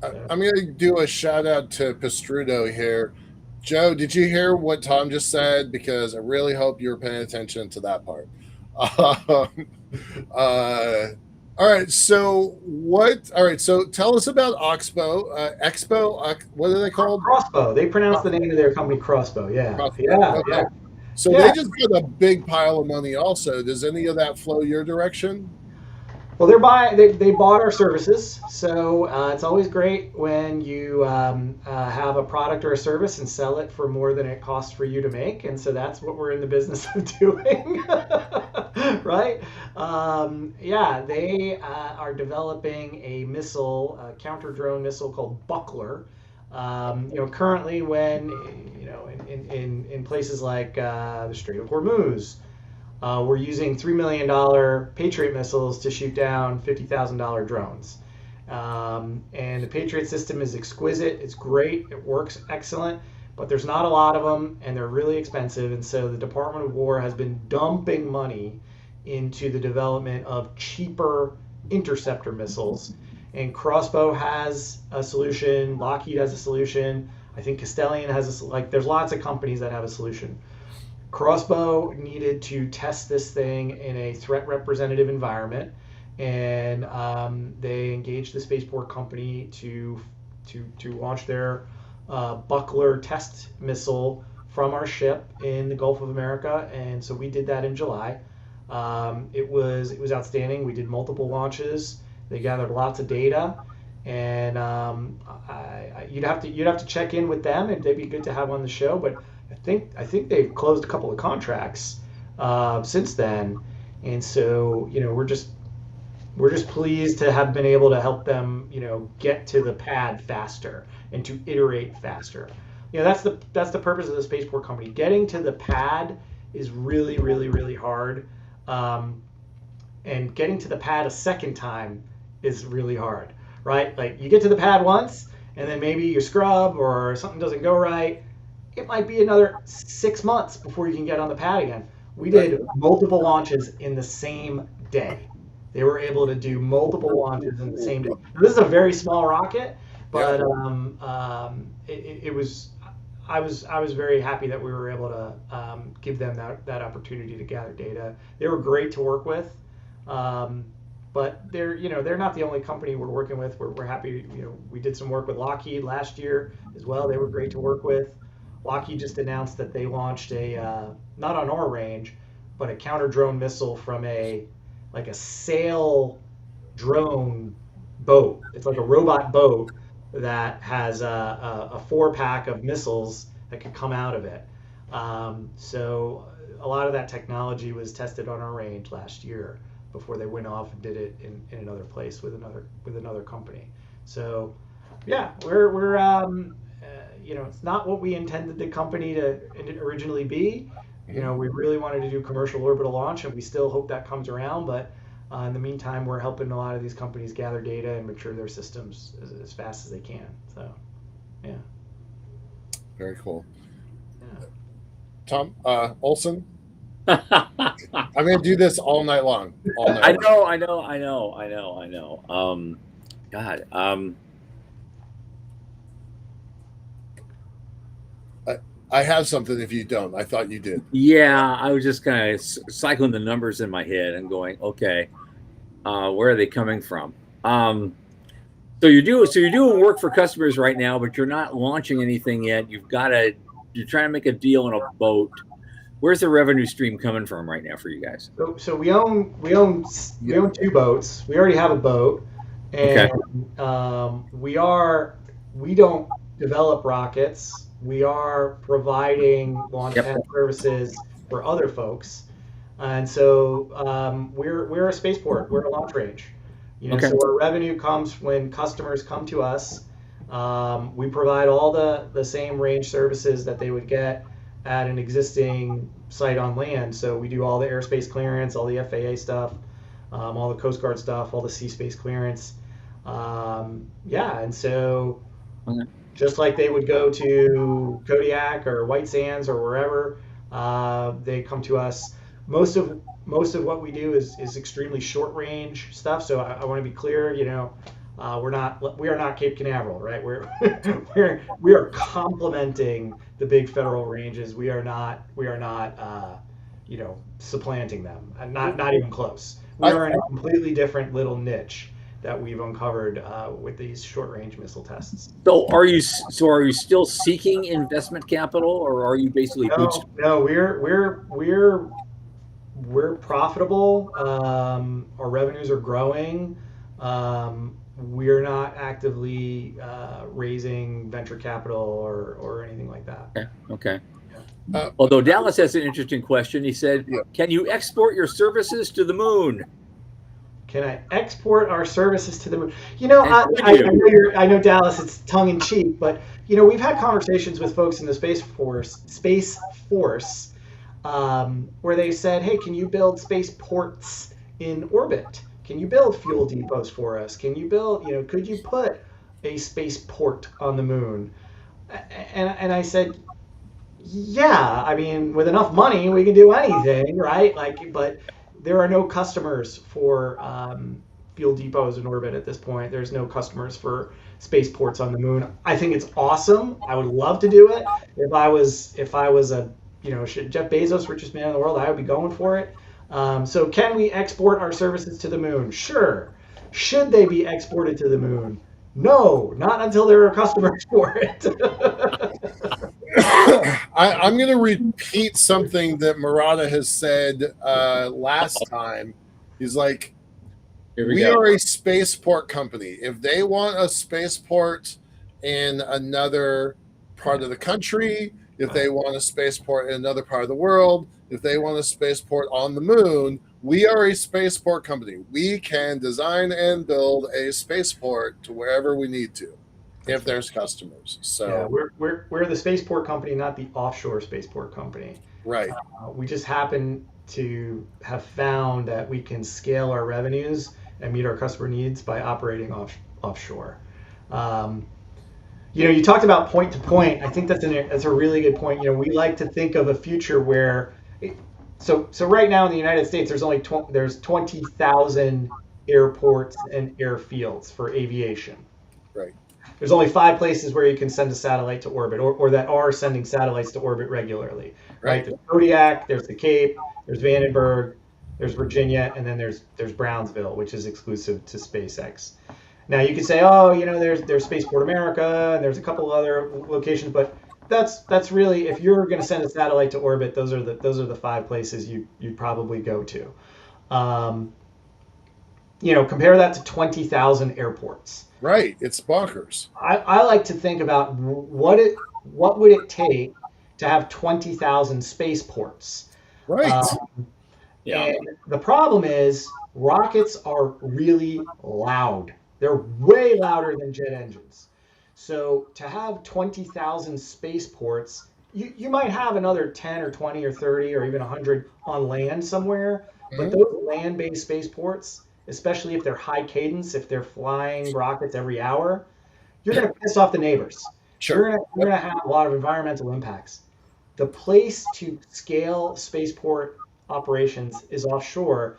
I'm going to do a shout out to Pastrudo here. Joe, did you hear what Tom just said? Because I really hope you were paying attention to that part. All right. So tell us about Oxbow. Expo. What are they called? Crossbow. They pronounce the name of their company Crossbow. Yeah. Crossbow. Yeah. So they just got a big pile of money. Also, does any of that flow your direction? Well, they bought our services, so it's always great when you have a product or a service and sell it for more than it costs for you to make, and so that's what we're in the business of doing, right? They are developing a missile, a counter drone missile called Buckler. Currently, when in places like the Strait of Hormuz. We're using $3 million Patriot missiles to shoot down $50,000 drones. And the Patriot system is exquisite. It's great. It works excellent. But there's not a lot of them, and they're really expensive. And so the Department of War has been dumping money into the development of cheaper interceptor missiles. And Crossbow has a solution. Lockheed has a solution. I think Castellian has there's lots of companies that have a solution. Crossbow needed to test this thing in a threat representative environment, and they engaged the spaceport company to launch their Buckler test missile from our ship in the Gulf of America, and so we did that in July. It was outstanding. We did multiple launches. They gathered lots of data, and you'd have to check in with them, and they'd be good to have on the show. But I think they've closed a couple of contracts since then, and so we're just pleased to have been able to help them get to the pad faster and to iterate faster. That's the purpose of the spaceport company. Getting to the pad is really, really, really hard, and getting to the pad a second time is really hard, right? Like, you get to the pad once, and then maybe you scrub or something doesn't go right. It might be another 6 months before you can get on the pad again. We did multiple launches in the same day. They were able to do multiple launches in the same day. This is a very small rocket, but it was. I was very happy that we were able to give them that opportunity to gather data. They were great to work with, but they're not the only company we're working with. We're happy. We did some work with Lockheed last year as well. They were great to work with. Lockheed just announced that they launched a not on our range, but a counter drone missile from a sail drone boat. It's like a robot boat that has a 4-pack of missiles that could come out of it. So a lot of that technology was tested on our range last year before they went off and did it in another place with another company. So yeah, we're it's not what we intended the company to originally be. We really wanted to do commercial orbital launch, and we still hope that comes around. But in the meantime, we're helping a lot of these companies gather data and mature their systems as fast as they can. So, yeah. Very cool. Yeah. Tom Olson. I'm going to do this all night long. I know. God. I have something if you don't. I thought you did. Yeah, I was just kind of cycling the numbers in my head and going, okay, where are they coming from? So you're doing work for customers right now, but you're not launching anything yet. You're trying to make a deal on a boat. Where's the revenue stream coming from right now for you guys? So we own 2 boats. We already have a boat, and okay. We don't develop rockets. We are providing launch pad services for other folks, and so we're a spaceport. We're a launch range. So our revenue comes when customers come to us. We provide all the same range services that they would get at an existing site on land. So we do all the airspace clearance, all the FAA stuff, all the Coast Guard stuff, all the sea space clearance. And so just like they would go to Kodiak or White Sands or wherever, they come to us. Most of what we do is extremely short range stuff. So I want to be clear, we are not Cape Canaveral, right? We are complementing the big federal ranges. We are not supplanting them. Not even close. We are in a completely different little niche that we've uncovered with these short range missile tests. So are you still seeking investment capital, or are you basically No, we're profitable. Our revenues are growing. We're not actively raising venture capital or anything like that. Okay. Although Dallas has an interesting question. He said, "Can you export your services to the moon?" Can I export our services to the moon? I know Dallas, it's tongue in cheek, but we've had conversations with folks in the Space Force, where they said, "Hey, can you build spaceports in orbit? Can you build fuel depots for us? Can you build, could you put a spaceport on the moon?" And I said, "Yeah, I mean, with enough money, we can do anything, right? But there are no customers for fuel depots in orbit at this point. There's no customers for spaceports on the moon. I think it's awesome. I would love to do it. If I was a, Jeff Bezos, richest man in the world, I would be going for it. So can we export our services to the moon? Sure. Should they be exported to the moon? No, not until there are customers for it. I'm going to repeat something that Marrotta has said last time. He's like, we are a spaceport company. If they want a spaceport in another part of the country, if they want a spaceport in another part of the world, if they want a spaceport on the moon, we are a spaceport company. We can design and build a spaceport to wherever we need to, if there's customers. So yeah, we're the spaceport company, not the offshore spaceport company. Right. We just happen to have found that we can scale our revenues and meet our customer needs by operating offshore. You talked about point to point. I think that's a really good point. We like to think of a future where, so right now in the United States, there's 20,000 airports and airfields for aviation. Right. There's only 5 places where you can send a satellite to orbit, or that are sending satellites to orbit regularly. Right. There's Kodiak, there's the Cape, there's Vandenberg, there's Virginia, and then there's Brownsville, which is exclusive to SpaceX. Now you could say, there's Spaceport America, and there's a couple other locations, but that's really, if you're going to send a satellite to orbit, those are the 5 places you'd probably go to. Compare that to 20,000 airports. Right, it's bonkers. I like to think about what would it take to have 20,000 spaceports. Right. And the problem is rockets are really loud. They're way louder than jet engines. So to have 20,000 spaceports, you might have another 10 or 20 or 30 or even 100 on land somewhere, but those land-based spaceports, especially if they're high cadence, if they're flying rockets every hour, you're going to piss off the neighbors. Sure. You're going to have a lot of environmental impacts. The place to scale spaceport operations is offshore.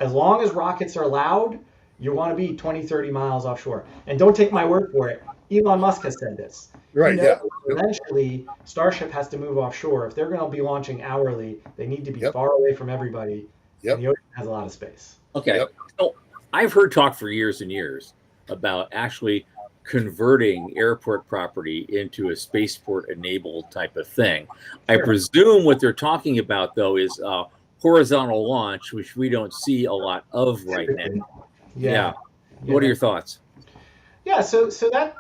As long as rockets are loud, you want to be 20, 30 miles offshore. And don't take my word for it. Elon Musk has said this. Right, Eventually, Starship has to move offshore. If they're going to be launching hourly, they need to be far away from everybody. Yep. And the ocean has a lot of space. Okay. Yep. So I've heard talk for years and years about actually converting airport property into a spaceport enabled type of thing. Sure. I presume what they're talking about, though, is horizontal launch, which we don't see a lot of right now. Yeah. What are your thoughts? Yeah, so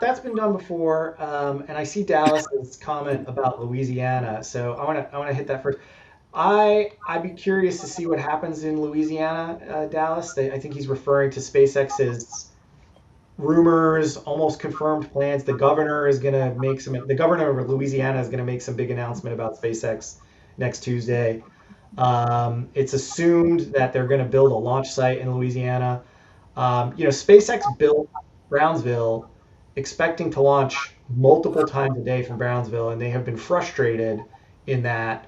that's been done before, and I see Dallas's comment about Louisiana. So I want to hit that first. I'd be curious to see what happens in Louisiana, Dallas. I think he's referring to SpaceX's rumors, almost confirmed plans. The governor of Louisiana is going to make some big announcement about SpaceX next Tuesday. It's assumed that they're going to build a launch site in Louisiana. SpaceX built Brownsville expecting to launch multiple times a day from Brownsville, and they have been frustrated in that,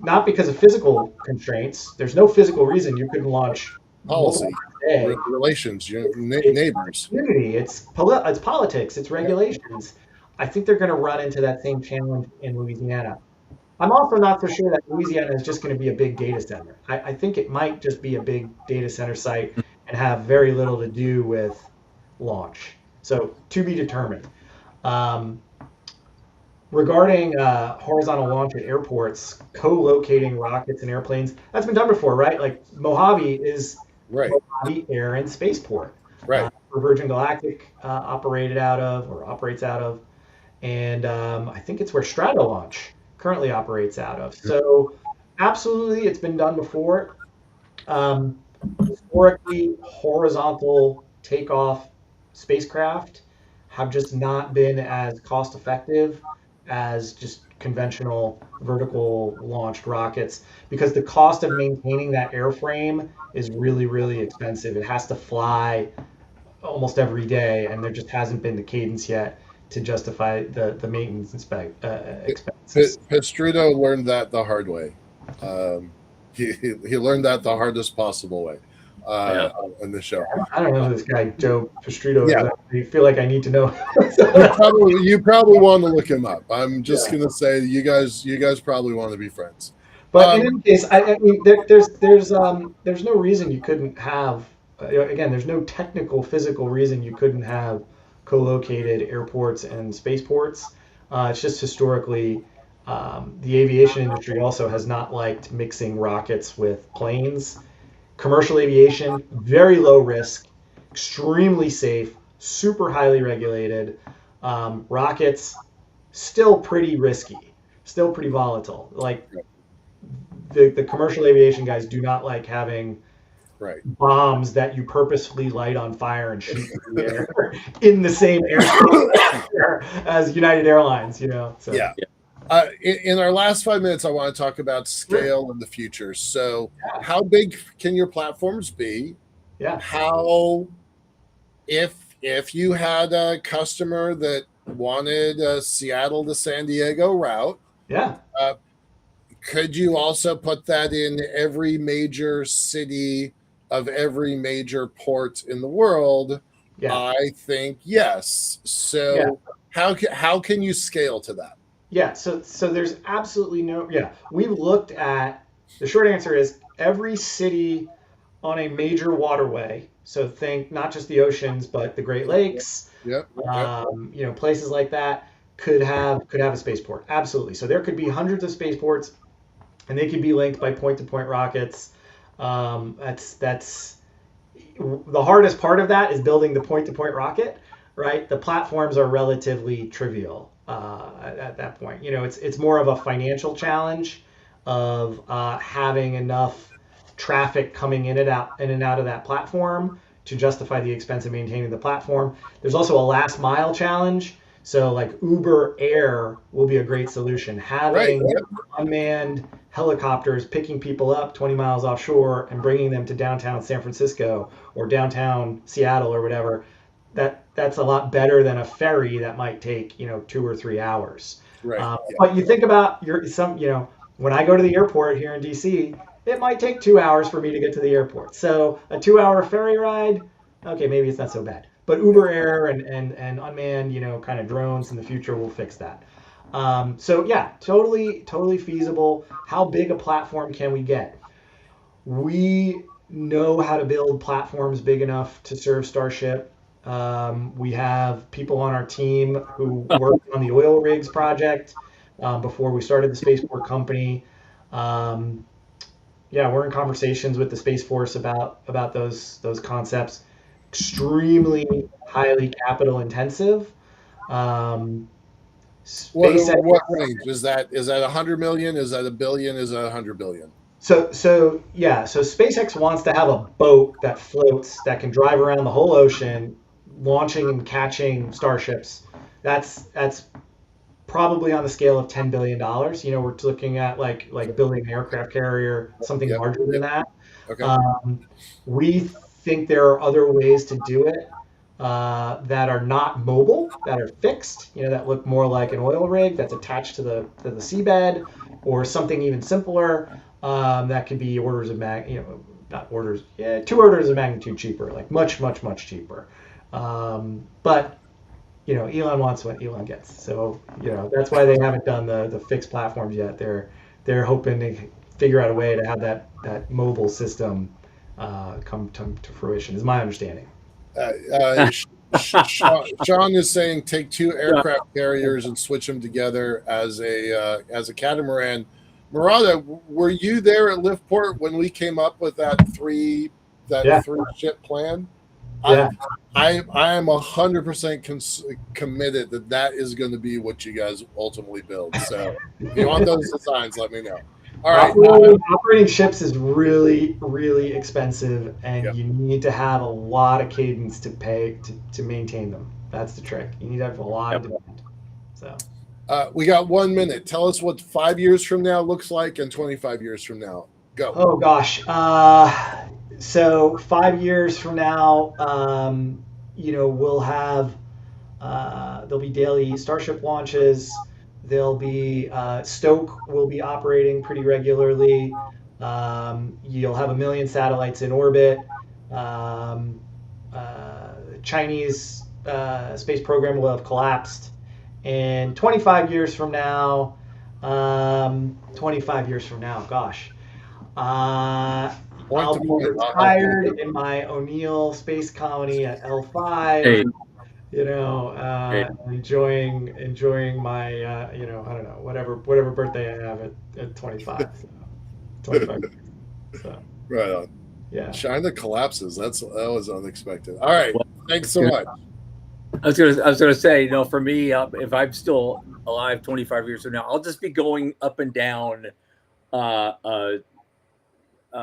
not because of physical constraints. There's no physical reason you couldn't launch policy, day. relations, neighbors. Community, it's politics, it's regulations. I think they're going to run into that same challenge in Louisiana. I'm also not so sure that Louisiana is just going to be a big data center. I think it might just be a big data center site and have very little to do with launch. So to be determined. Regarding horizontal launch at airports, co-locating rockets and airplanes, that's been done before, right? Like Mojave is Mojave Air and Spaceport, right? Where Virgin Galactic operates out of, and I think it's where Stratolaunch currently operates out of. So absolutely, it's been done before. Historically, horizontal takeoff spacecraft have just not been as cost effective as just conventional vertical launched rockets, because the cost of maintaining that airframe is really, really expensive. It has to fly almost every day, and there just hasn't been the cadence yet to justify the maintenance expenses. Pistruto learned that the hard way. He learned that the hardest possible way. in the show. I don't know who this guy Joe Pastrito Yeah. is. I feel like I need to know. You probably want to look him up. I'm just gonna say you guys probably want to be friends. But in any case, I mean, there's no reason you couldn't have. Again, there's no technical, physical reason you couldn't have co-located airports and spaceports. It's just historically, the aviation industry also has not liked mixing rockets with planes. Commercial aviation, very low risk, extremely safe, super highly regulated. Rockets, still pretty risky, still pretty volatile. Like the commercial aviation guys do not like having bombs that you purposefully light on fire and shoot in the air in the same airspace as United Airlines, So. Yeah. In our last 5 minutes, I want to talk about scale in the future. So, how big can your platforms be? Yeah. How, if you had a customer that wanted a Seattle to San Diego route, could you also put that in every major city of every major port in the world? Yeah. I think yes. So how can you scale to that? Yeah, so there's absolutely no, we've looked at, the short answer is every city on a major waterway, so think not just the oceans, but the Great Lakes, places like that could have a spaceport, absolutely. So there could be hundreds of spaceports, and they could be linked by point-to-point rockets. That's the hardest part of that is building the point-to-point rocket, right? The platforms are relatively trivial. At that point, it's more of a financial challenge of having enough traffic coming in and out of that platform to justify the expense of maintaining the platform. There's also a last mile challenge. So like Uber Air will be a great solution. Having unmanned helicopters picking people up 20 miles offshore and bringing them to downtown San Francisco or downtown Seattle or whatever. That's a lot better than a ferry that might take 2 or 3 hours. But you think about when I go to the airport here in DC, it might take 2 hours for me to get to the airport. So a 2-hour ferry ride, okay, maybe it's not so bad. But Uber Air and unmanned kind of drones in the future will fix that. So yeah, totally feasible. How big a platform can we get? We know how to build platforms big enough to serve Starship. We have people on our team who worked on the oil rigs project before we started the spaceport company. We're in conversations with the Space Force about those concepts. Extremely highly capital intensive. What range is that? Is that 100 million? Is that $1 billion? Is that 100 billion? So SpaceX wants to have a boat that floats that can drive around the whole ocean, launching and catching starships. That's probably on the scale of $10 billion. We're looking at like building an aircraft carrier, something larger than that. Okay. We think there are other ways to do it that are not mobile, that are fixed, that look more like an oil rig that's attached to the seabed, or something even simpler that could be 2 orders of magnitude cheaper, like much cheaper. But Elon wants what Elon gets, so that's why they haven't done the fixed platforms yet. They're hoping to figure out a way to have that mobile system come to fruition, is my understanding. Sean is saying take 2 aircraft carriers and switch them together as a catamaran. Marrotta, were you there at Liftport when we came up with that 3 ship plan? I am 100% committed that is going to be what you guys ultimately build. So if you want those designs, let me know. All right. Operating ships is really, really expensive, and you need to have a lot of cadence to pay to maintain them. That's the trick. You need to have a lot of demand. So we got 1 minute. Tell us what 5 years from now looks like and 25 years from now. Go. Oh gosh. So 5 years from now, we'll have there'll be daily Starship launches. There'll be Stoke will be operating pretty regularly. You'll have 1 million satellites in orbit. Chinese space program will have collapsed. And 25 years from now, 25 years from now, gosh, I'll be retired in my O'Neill space colony at L5. Hey, Enjoying my, I don't know, whatever birthday I have at 25. So, 25. So, Right on. yeah. China collapses. That was unexpected. All right. Well, Thanks so much. I was gonna say, for me, if I'm still alive 25 years from now, I'll just be going up and down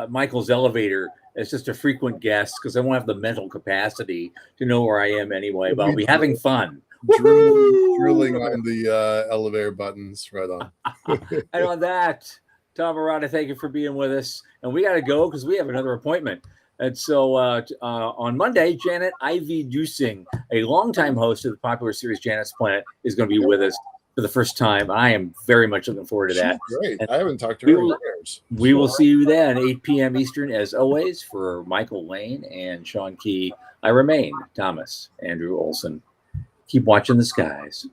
Michael's elevator as just a frequent guest because I won't have the mental capacity to know where I am anyway. But I'll be having fun. Drilling on the elevator buttons. Right on. And on that, Tom Marrotta, thank you for being with us. And we got to go because we have another appointment. And so on Monday, Janet Ivy Dusing, a longtime host of the popular series Janet's Planet, is going to be with us for the first time. I am very much looking forward to that. She's great. I haven't talked to her in years. We will see you then, 8 p.m. Eastern, as always. For Michael Lane and Sean Key, I remain Thomas Andrew Olson. Keep watching the skies.